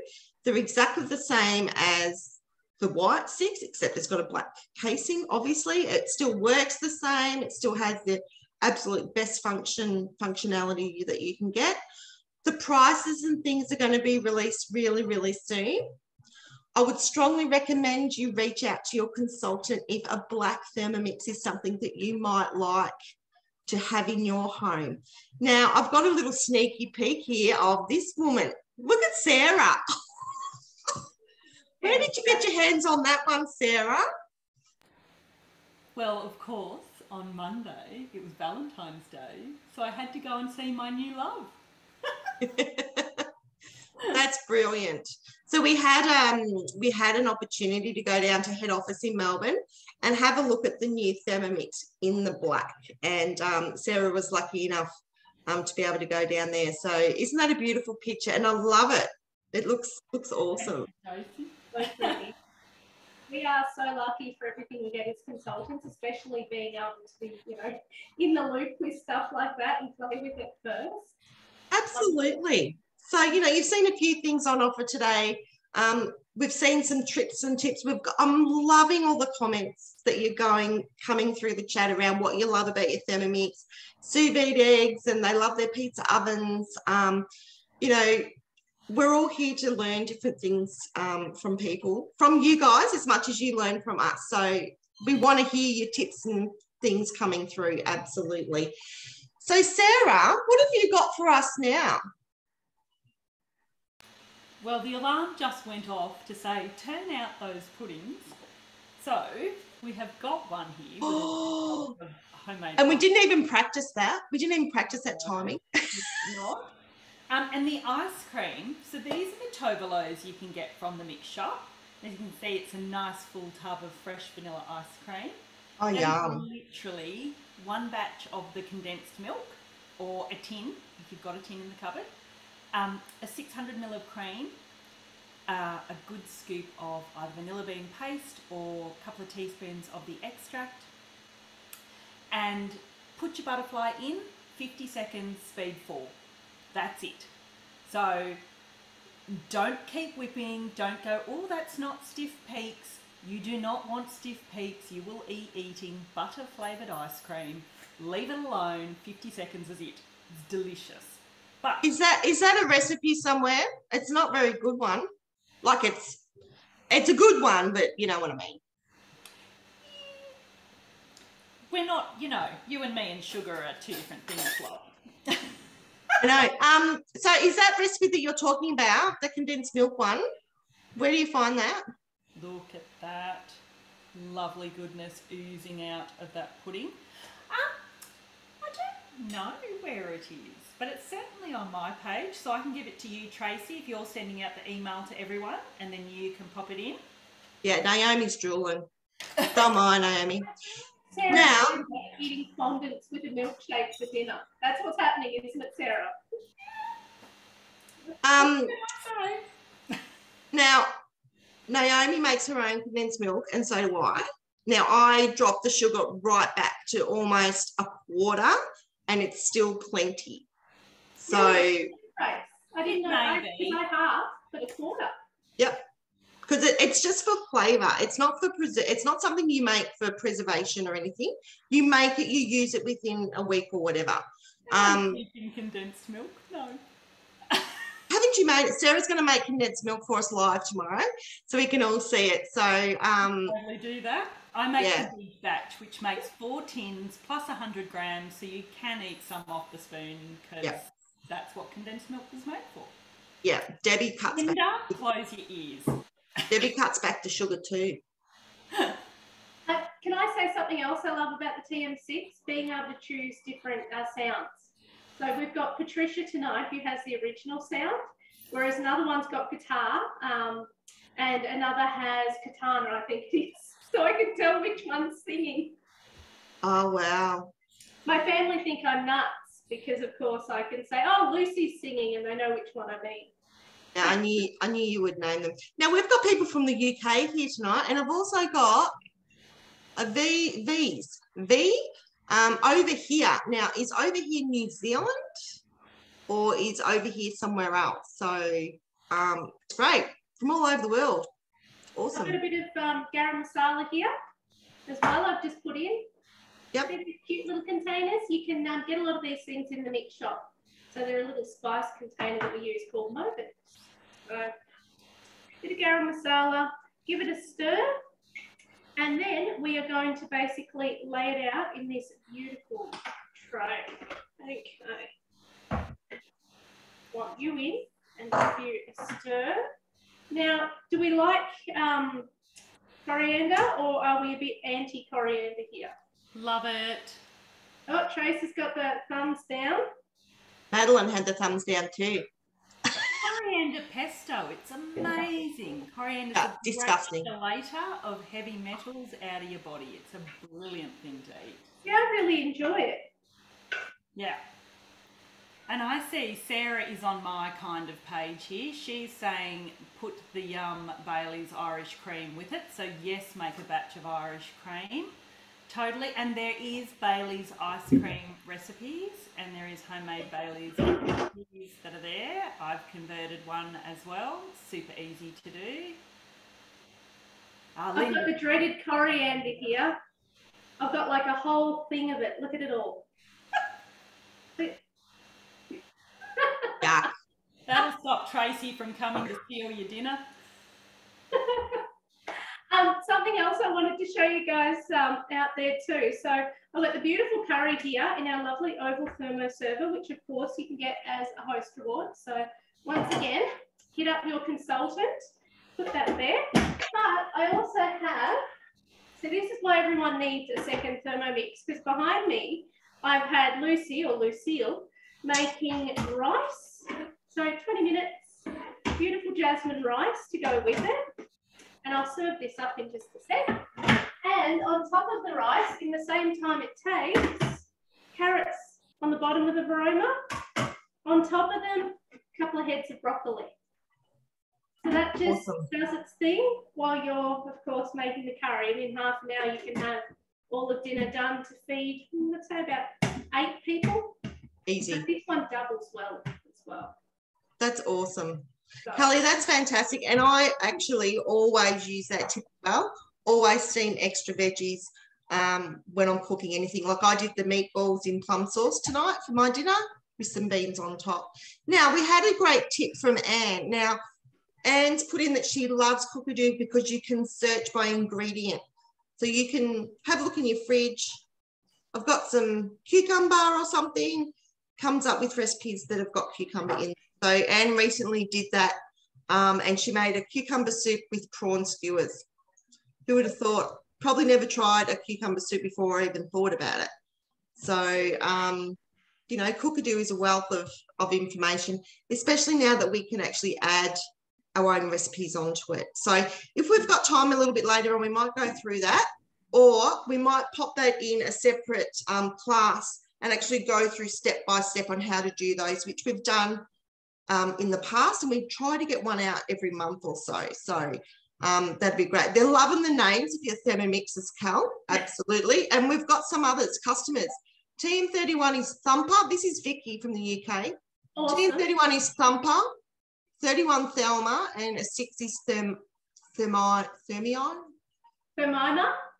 B: They're exactly the same as the white 6, except it's got a black casing, obviously. It still works the same. It still has the absolute best functionality that you can get. The prices and things are going to be released really, really soon. I would strongly recommend you reach out to your consultant if a black Thermomix is something that you might like to have in your home. Now, I've got a little sneaky peek here of this woman. Look at Sarah. Where did you get your hands on that one, Sarah?
C: Well, of course, on Monday, it was Valentine's Day, so I had to go and see my new love.
B: That's brilliant. So we had an opportunity to go down to head office in Melbourne and have a look at the new Thermomix in the black. And Sarah was lucky enough to be able to go down there. So isn't that a beautiful picture? And I love it. It looks awesome.
A: We are so lucky for everything we get as consultants, especially being able to be, in the loop with stuff like that and play with it first.
B: Absolutely. So, you've seen a few things on offer today. We've seen some tricks and tips. I'm loving all the comments that you're coming through the chat around what you love about your Thermomix, sous vide eggs, and they love their pizza ovens. We're all here to learn different things from you guys, as much as you learn from us. So we want to hear your tips and things coming through. Absolutely. So Sarah, what have you got for us now?
C: Well, the alarm just went off to say, turn out those puddings. So we have got one here. With homemade
B: and we didn't even practice that. We didn't even practice that timing.
C: Not. And the ice cream, so these are the Toverlos you can get from the mix shop. As you can see, it's a nice full tub of fresh vanilla ice cream.
B: Oh, yum.
C: Literally one batch of the condensed milk, or a tin, if you've got a tin in the cupboard, a 600 ml of cream, a good scoop of either vanilla bean paste or a couple of teaspoons of the extract, and put your butterfly in, 50 seconds, speed 4. That's it. So don't keep whipping. Don't go, oh, that's not stiff peaks. You do not want stiff peaks. You will be eating butter flavoured ice cream. Leave it alone. 50 seconds is it. It's delicious. But
B: is that a recipe somewhere? It's not a very good one. Like it's a good one, but you know what I mean.
C: We're not, you and me and sugar are two different things, love.
B: I know. So is that recipe that you're talking about, the condensed milk one? Where do you find that?
C: Look at that lovely goodness oozing out of that pudding. I don't know where it is, but it's certainly on my page, so I can give it to you, Tracy, if you're sending out the email to everyone, and then you can pop it in.
B: Yeah, Naomi's drooling. Don't mind, Naomi.
A: Sarah,
B: now
A: eating fondants with a milkshake for dinner. That's what's happening, isn't it, Sarah?
B: Now, Naomi makes her own condensed milk, and so do I. Now, I drop the sugar right back to almost a quarter, and it's still plenty. So,
A: I didn't know. I half, but a quarter.
B: Yep. Because it's just for flavour. It's not for it's not something you make for preservation or anything. You make it, you use it within a week or whatever.
C: Keeping condensed milk? No.
B: Haven't you made it. Sarah's going to make condensed milk for us live tomorrow so we can all see it. So
C: totally do that. I make
B: Yeah.
C: the big batch, which makes 4 tins plus 100 grams, so you can eat some off the spoon because
B: Yeah.
C: that's what condensed milk is made for.
B: yeah, Debbie cuts
C: Linda,
B: back.
C: close your ears.
B: Debbie cuts back the sugar too.
A: Can I say something else I love about the TM6? Being able to choose different sounds. So we've got Patricia tonight who has the original sound, whereas another one's got guitar and another has katana, I think it is. So I can tell which one's singing.
B: Oh, wow.
A: My family think I'm nuts because, of course, I can say, oh, Lucy's singing, and they know which one I mean.
B: Yeah, I knew you would name them. Now, we've got people from the UK here tonight, and I've also got a V over here. Now, is over here New Zealand or is over here somewhere else? So it's great. From all over the world. Awesome.
A: I've got a bit of garam masala here as well. I've just put in.
B: Yep.
A: They're cute little containers. You can get a lot of these things in the mix shop. So they're a little spice container that we use called Mobit. So bit of garam masala, give it a stir, and then we are going to basically lay it out in this beautiful tray. Okay. Want you in and give you a stir. Now, do we like coriander or are we a bit anti-coriander here?
C: Love it.
A: Oh, Trace has got the thumbs down.
B: Madeline had the thumbs down too.
C: Coriander pesto, it's amazing. Coriander's a
B: disgusting.
C: great chelator of heavy metals out of your body. It's a brilliant thing to eat.
A: Yeah, I really enjoy it.
C: Yeah. And I see Sarah is on my kind of page here. She's saying put the Bailey's Irish cream with it. So yes, make a batch of Irish cream. Totally. And there is Bailey's ice cream recipes and there is homemade Bailey's recipes that are there. I've converted one as well. Super easy to do.
A: I've got the dreaded coriander here. I've got like a whole thing of it. Look at it all.
B: Yeah.
C: That'll stop Tracy from coming to steal your dinner.
A: Something else I wanted to show you guys out there too. So I've got the beautiful curry here in our lovely oval thermo server, which of course you can get as a host reward. So once again, hit up your consultant, put that there. But I also have, so this is why everyone needs a second Thermomix, because behind me I've had Lucy or Lucille making rice. So 20 minutes, beautiful jasmine rice to go with it. And I'll serve this up in just a sec. And on top of the rice, in the same time it takes, carrots on the bottom of the varoma. On top of them, a couple of heads of broccoli. So that just does its thing while you're, of course, making the curry. And in half an hour, you can have all of dinner done to feed, let's say, about 8 people.
B: Easy.
A: But this one doubles well as well.
B: That's awesome.
A: So,
B: Kelly, that's fantastic. And I actually always use that tip as well. Always steam extra veggies when I'm cooking anything. Like I did the meatballs in plum sauce tonight for my dinner with some beans on top. Now, we had a great tip from Anne. Now, Anne's put in that she loves cookadoo because you can search by ingredient. So you can have a look in your fridge. I've got some cucumber or something. Comes up with recipes that have got cucumber in. So Anne recently did that and she made a cucumber soup with prawn skewers. Who would have thought? Probably never tried a cucumber soup before or even thought about it. So, you know, cookadoo is a wealth of information, especially now that we can actually add our own recipes onto it. So if we've got time a little bit later on, we might go through that, or we might pop that in a separate class and actually go through step by step on how to do those, which we've done in the past, and we try to get one out every month or so. So that'd be great. They're loving the names of your Thermomixes, Cal, absolutely. And we've got some others, customers. Team 31 is Thumper. This is Vicky from the UK. Awesome. Team 31 is Thumper, 31 Thelma, and a 6 is Thermina,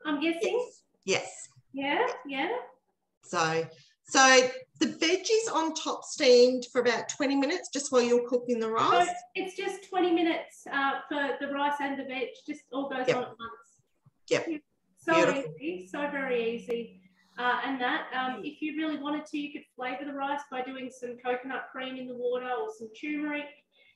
B: I'm guessing. Yes.
A: Yeah, yeah.
B: So So the veggies on top steamed for about 20 minutes just while you're cooking the rice?
A: So it's just 20 minutes for the rice and the veg, just all goes on at once.
B: Yep.
A: So
B: Beautiful.
A: easy, so very easy. And that, if you really wanted to, you could flavour the rice by doing some coconut cream in the water or some turmeric.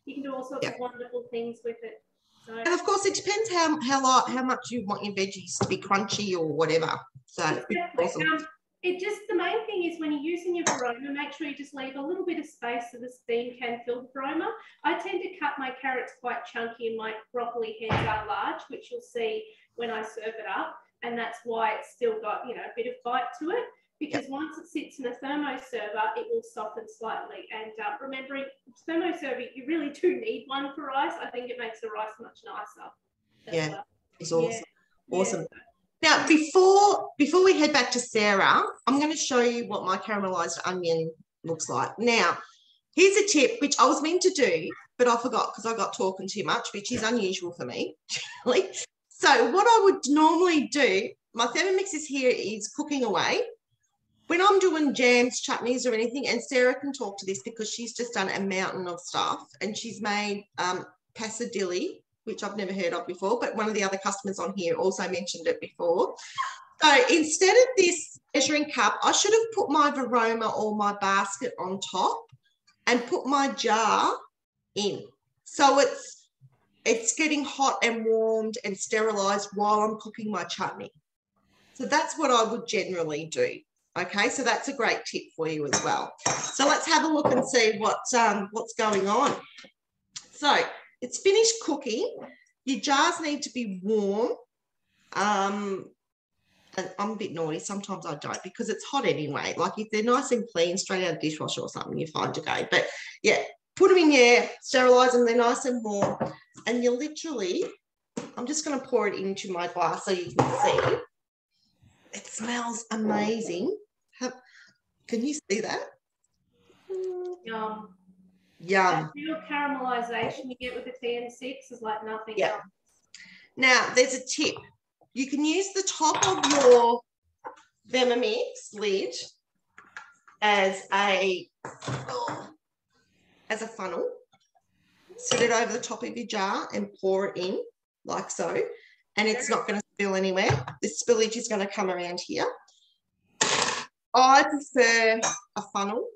A: You can do all sorts of wonderful things with it. So,
B: and of course, it depends how much you want your veggies to be crunchy or whatever. So
A: exactly.
B: Awesome.
A: The main thing is when you're using your varoma, make sure you just leave a little bit of space so the steam can fill the varoma. I tend to cut my carrots quite chunky and my broccoli heads are large, which you'll see when I serve it up. And that's why it's still got, you know, a bit of bite to it, because once it sits in a thermoserver, it will soften slightly. And remembering thermoserver, you really do need one for rice. I think it makes the rice much nicer. Well.
B: It's awesome. Awesome. Now, before we head back to Sarah, I'm going to show you what my caramelized onion looks like. Now, here's a tip, which I was meant to do, but I forgot because I got talking too much, which is unusual for me. So what I would normally do, my Thermomix is cooking away. When I'm doing jams, chutneys or anything, and Sarah can talk to this because she's just done a mountain of stuff, and she's made passadilli, which I've never heard of before, but one of the other customers on here also mentioned it before. So instead of this measuring cup, I should have put my varoma or my basket on top and put my jar in. So it's getting hot and warmed and sterilised while I'm cooking my chutney. So that's what I would generally do. Okay, so that's a great tip for you as well. So let's have a look and see what's going on. So it's finished cooking. Your jars need to be warm. And I'm a bit naughty. Sometimes I don't because it's hot anyway. Like if they're nice and clean, straight out of the dishwasher or something, you're fine to go. But yeah, put them in there, sterilise them. They're nice and warm. And you literally, I'm just going to pour it into my glass so you can see. It smells amazing. Can you see that?
A: Yum.
B: Yum.
A: That real caramelization you get with the TM6 is like nothing else.
B: Now, there's a tip. You can use the top of your Thermomix lid as a funnel. Sit it over the top of your jar and pour it in like so. And it's not going to spill anywhere. The spillage is going to come around here. I prefer a funnel.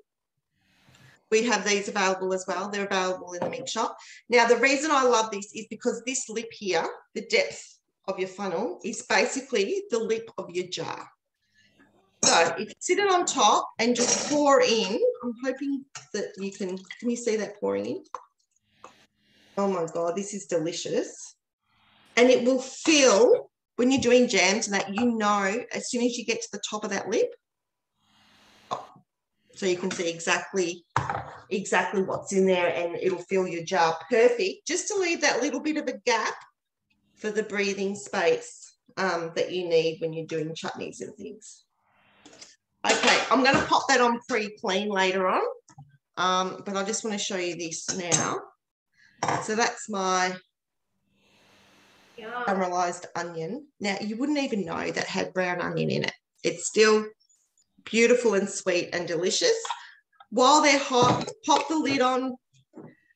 B: We have these available as well. They're available in the mix shop. Now, the reason I love this is because this lip here, the depth of your funnel, is basically the lip of your jar. So if you sit it on top and just pour in, I'm hoping that you can you see that pouring in? Oh my God, this is delicious. And it will fill, when you're doing jams and that, you know, as soon as you get to the top of that lip, so you can see exactly what's in there and it'll fill your jar perfect, just to leave that little bit of a gap for the breathing space that you need when you're doing chutneys and things. Okay, I'm going to pop that on pre-clean later on, but I just want to show you this now. So that's my caramelized onion. Now, you wouldn't even know that had brown onion in it. It's still beautiful and sweet and delicious. While they're hot, pop the lid on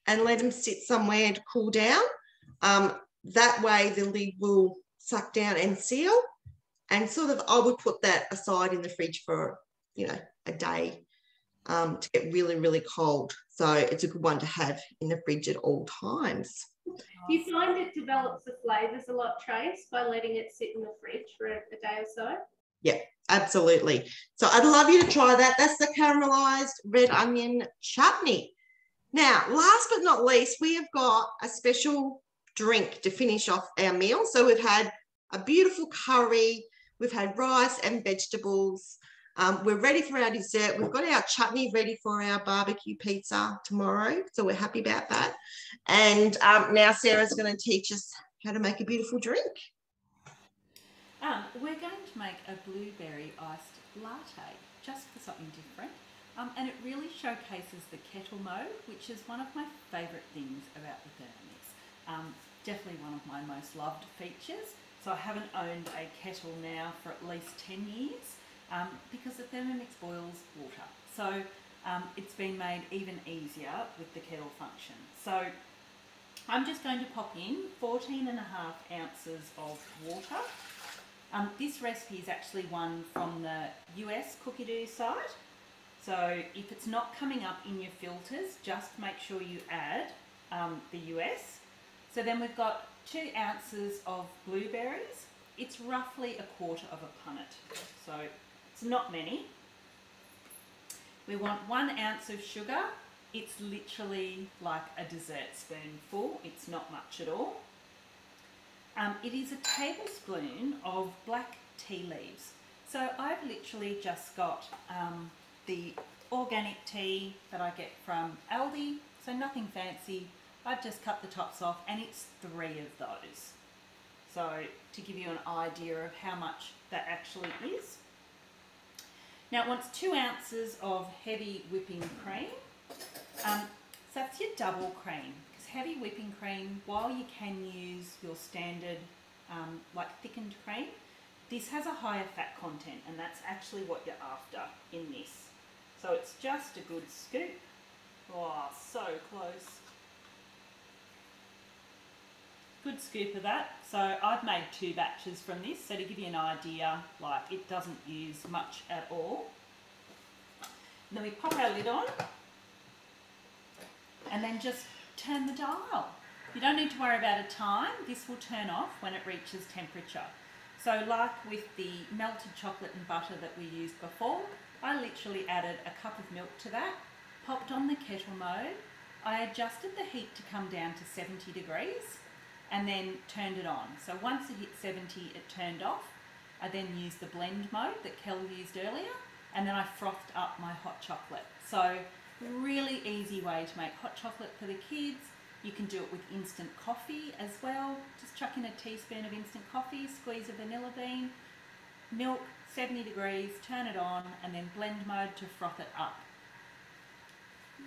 B: and let them sit somewhere to cool down. That way the lid will suck down and seal. And sort of I would put that aside in the fridge for, you know, a day to get really, really cold. So it's a good one to have in the fridge at all times.
A: Do you find it develops the flavours a lot, Trace, by letting it sit in the fridge for a day or so?
B: Yeah, absolutely. So I'd love you to try that. That's the caramelized red onion chutney. Now, last but not least, we have got a special drink to finish off our meal. So we've had a beautiful curry, we've had rice and vegetables. We're ready for our dessert. We've got our chutney ready for our barbecue pizza tomorrow. So we're happy about that. And now Sarah's going to teach us how to make a beautiful drink.
C: We're going to make a blueberry iced latte, just for something different. And it really showcases the kettle mode, which is one of my favourite things about the Thermomix. Definitely one of my most loved features. So I haven't owned a kettle now for at least 10 years because the Thermomix boils water. So it's been made even easier with the kettle function. So I'm just going to pop in 14.5 ounces of water. This recipe is actually one from the US Cookie Dough site. So if it's not coming up in your filters, just make sure you add the US. So then we've got 2 ounces of blueberries. It's roughly 1/4 of a punnet, so it's not many. We want 1 ounce of sugar. It's literally like a dessert spoonful. It's not much at all. It is a tablespoon of black tea leaves. So I've literally just got the organic tea that I get from Aldi, so nothing fancy. I've just cut the tops off, and it's 3 of those. So to give you an idea of how much that actually is. Now it wants 2 ounces of heavy whipping cream. So that's your double cream, because heavy whipping cream, while you can use your standard like thickened cream, this has a higher fat content, and that's actually what you're after in this. So it's just a good scoop. Oh, so close. Good scoop of that. So I've made 2 batches from this, so to give you an idea, like it doesn't use much at all. And then we pop our lid on and then just turn the dial. You don't need to worry about a time. This will turn off when it reaches temperature. So like with the melted chocolate and butter that we used before, I literally added a cup of milk to that, popped on the kettle mode. I adjusted the heat to come down to 70 degrees and then turned it on. So once it hit 70, it turned off. I then used the blend mode that Kel used earlier, and then I frothed up my hot chocolate. So really easy way to make hot chocolate for the kids. You can do it with instant coffee as well. Just chuck in a teaspoon of instant coffee, squeeze a vanilla bean, milk, 70 degrees, turn it on, and then blend mode to froth it up.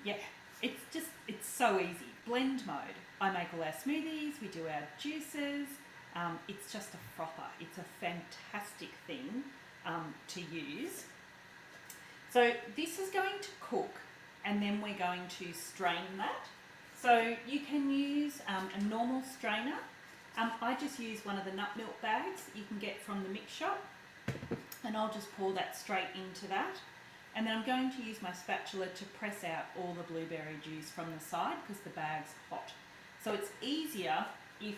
C: Yeah, it's so easy. Blend mode. I make all our smoothies, we do our juices. It's just a frother. It's a fantastic thing to use. So this is going to cook, and then we're going to strain that. So you can use a normal strainer. I just use one of the nut milk bags that you can get from the mix shop, and I'll just pour that straight into that. And then I'm going to use my spatula to press out all the blueberry juice from the side because the bag's hot. So it's easier if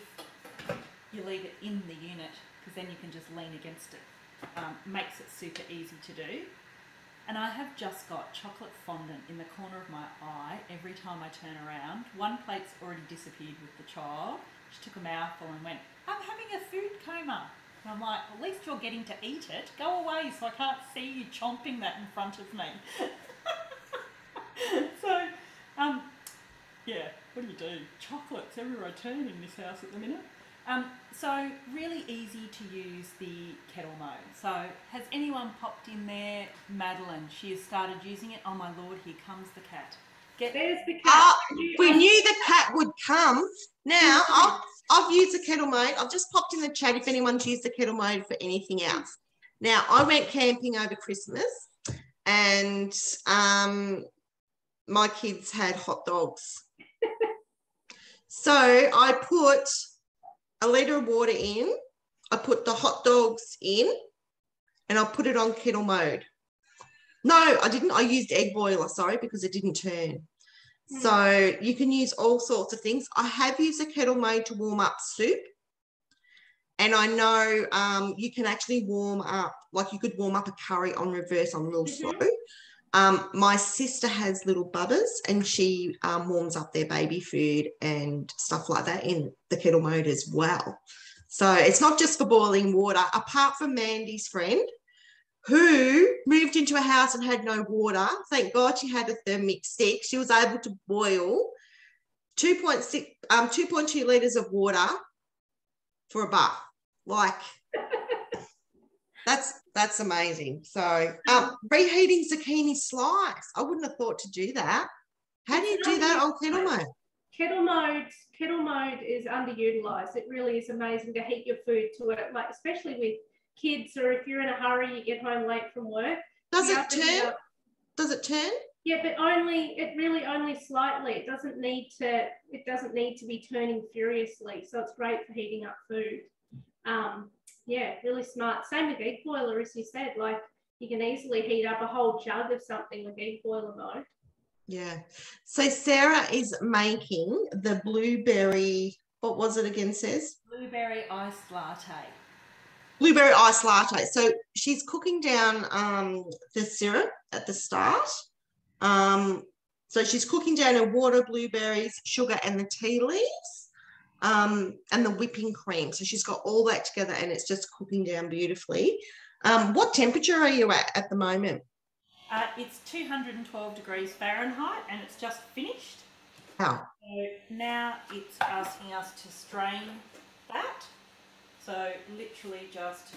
C: you leave it in the unit, because then you can just lean against it. Makes it super easy to do. And I have just got chocolate fondant in the corner of my eye every time I turn around. One plate's already disappeared with the child. She took a mouthful and went, "I'm having a food coma." And I'm like, "At least you're getting to eat it. Go away so I can't see you chomping that in front of me." So, yeah, what do you do? Chocolates everywhere I turn in this house at the minute. So really easy to use the kettle mode. So has anyone popped in there? Madeline, she has started using it. Oh my Lord, here comes the cat.
A: There's the cat.
B: We knew the cat would come. Now, I've used the kettle mode. I've just popped in the chat if anyone's used the kettle mode for anything else. Now, I went camping over Christmas, and my kids had hot dogs. So I put a litre of water in, I put the hot dogs in, and I put it on kettle mode. No, I didn't. I used egg boiler, sorry, because it didn't turn. So you can use all sorts of things. I have used the kettle mode to warm up soup. And I know you can actually warm up, like you could warm up a curry on reverse on real slow. My sister has little bubbers, and she warms up their baby food and stuff like that in the kettle mode as well. So it's not just for boiling water. Apart from Mandy's friend, who moved into a house and had no water, thank God she had a thermic stick. She was able to boil 2.2 litres of water for a bath. Like, that's amazing. So reheating zucchini slice. I wouldn't have thought to do that. How do you do that on kettle mode?
A: Kettle mode is underutilized. It really is amazing to heat your food to it, like especially with kids, or if you're in a hurry, you get home late from work.
B: Does it turn? Does it turn?
A: Yeah, but only slightly. It doesn't need to be turning furiously. So it's great for heating up food. Yeah, really smart. Same with egg boiler, as you said. Like you can easily heat up a whole jug of something with egg boiler mode.
B: Yeah. So Sarah is making the blueberry, what was it again, says?
C: Blueberry iced latte.
B: Blueberry iced latte. So she's cooking down the syrup at the start. So she's cooking down her water, blueberries, sugar, and the tea leaves, and the whipping cream. So she's got all that together, and it's just cooking down beautifully. What temperature are you at the moment?
C: It's 212 degrees Fahrenheit, and it's just finished.
B: Wow.
C: So now it's asking us to strain that. So literally just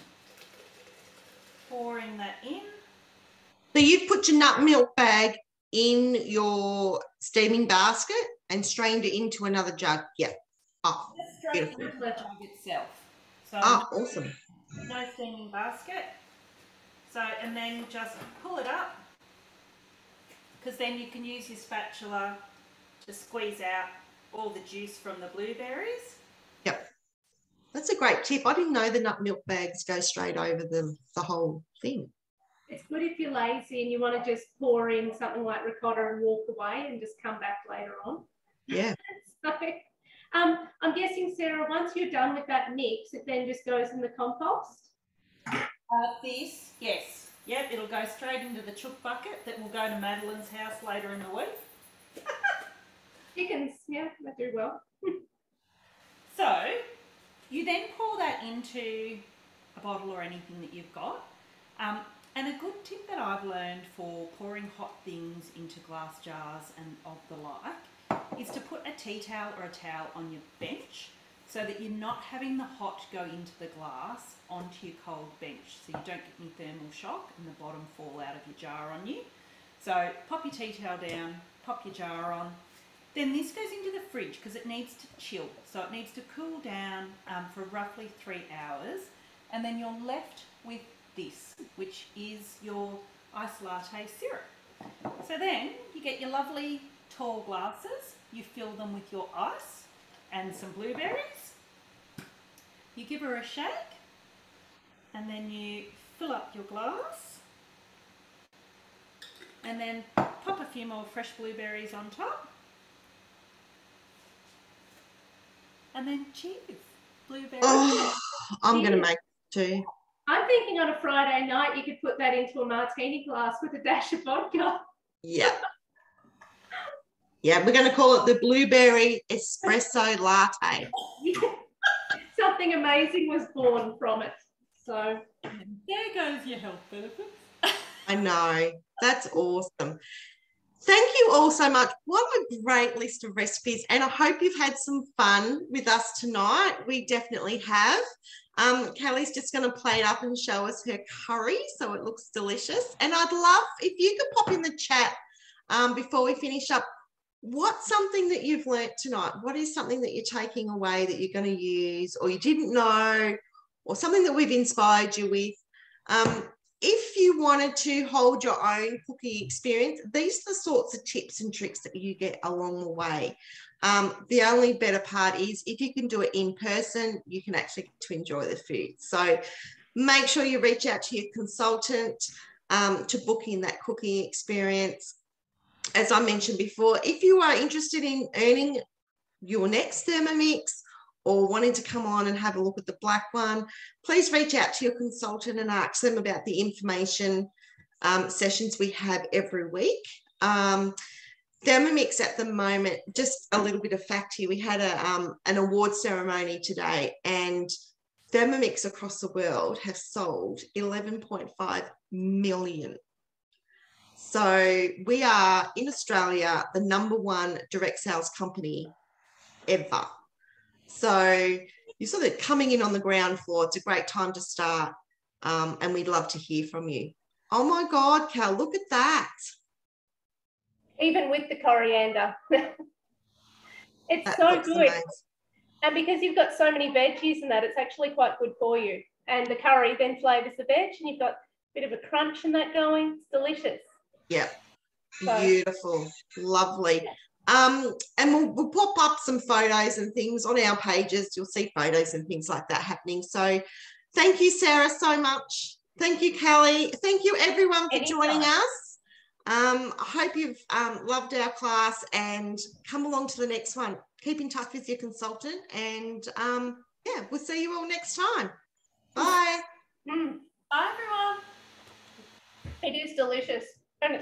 C: pouring that in.
B: So you've put your nut milk bag in your steaming basket and strained it into another jug. Yeah. Oh,
C: straight
B: beautiful.
C: into the jug itself. So
B: awesome.
C: No steaming basket. So, and then just pull it up, because then you can use your spatula to squeeze out all the juice from the blueberries.
B: Yep. That's a great tip. I didn't know the nut milk bags go straight over the whole thing.
A: It's good if you're lazy and you want to just pour in something like ricotta and walk away and just come back later on.
B: Yeah.
A: So, I'm guessing, Sarah, once you're done with that mix, it then just goes in the compost?
C: Yes. Yep, it'll go straight into the chook bucket that will go to Madeline's house later in the week.
A: Chickens, yeah, they do well.
C: So, you then pour that into a bottle or anything that you've got. And a good tip that I've learned for pouring hot things into glass jars and of the like is to put a tea towel or a towel on your bench so that you're not having the hot go into the glass onto your cold bench, so you don't get any thermal shock and the bottom fall out of your jar on you. So pop your tea towel down, pop your jar on. Then this goes into the fridge because it needs to chill. So it needs to cool down for roughly 3 hours. And then you're left with this, which is your iced latte syrup. So then you get your lovely tall glasses, you fill them with your ice and some blueberries. You give her a shake, and then you fill up your glass, and then pop a few more fresh blueberries on top, and then cheers, blueberries.
B: Oh, I'm going to make it too.
A: I'm thinking on a Friday night you could put that into a martini glass with a dash of vodka.
B: Yeah. Yeah, we're going to call it the blueberry espresso latte.
A: Something amazing was born from it. So
C: there goes your health benefits.
B: I know. That's awesome. Thank you all so much. What a great list of recipes. And I hope you've had some fun with us tonight. We definitely have. Kelly's just going to plate up and show us her curry, so it looks delicious. And I'd love if you could pop in the chat before we finish up, what's something that you've learnt tonight? What is something that you're taking away that you're going to use or you didn't know, or something that we've inspired you with? If you wanted to hold your own cooking experience, these are the sorts of tips and tricks that you get along the way. The only better part is if you can do it in person, you can actually get to enjoy the food. So make sure you reach out to your consultant to book in that cooking experience. As I mentioned before, if you are interested in earning your next Thermomix or wanting to come on and have a look at the black one, please reach out to your consultant and ask them about the information sessions we have every week. Thermomix at the moment, just a little bit of fact here, we had an award ceremony today, and Thermomix across the world have sold 11.5 million. So we are, in Australia, the #1 direct sales company ever. So you're sort of coming in on the ground floor. It's a great time to start, and we'd love to hear from you. Oh my God, Cal, look at that.
A: Even with the coriander. It's
B: That
A: so
B: looks
A: good.
B: amazing.
A: And because you've got so many veggies and that, it's actually quite good for you. And the curry then flavours the veg, and you've got a bit of a crunch in that going. It's delicious.
B: Yeah, Beautiful. Lovely. And we'll pop up some photos and things on our pages. You'll see photos and things like that happening. So thank you, Sarah, so much. Thank you, Kelly. Thank you, everyone, for joining us. I hope you've loved our class and come along to the next one. Keep in touch with your consultant and yeah, we'll see you all next time. Bye.
C: Bye, everyone.
A: It is delicious. And it's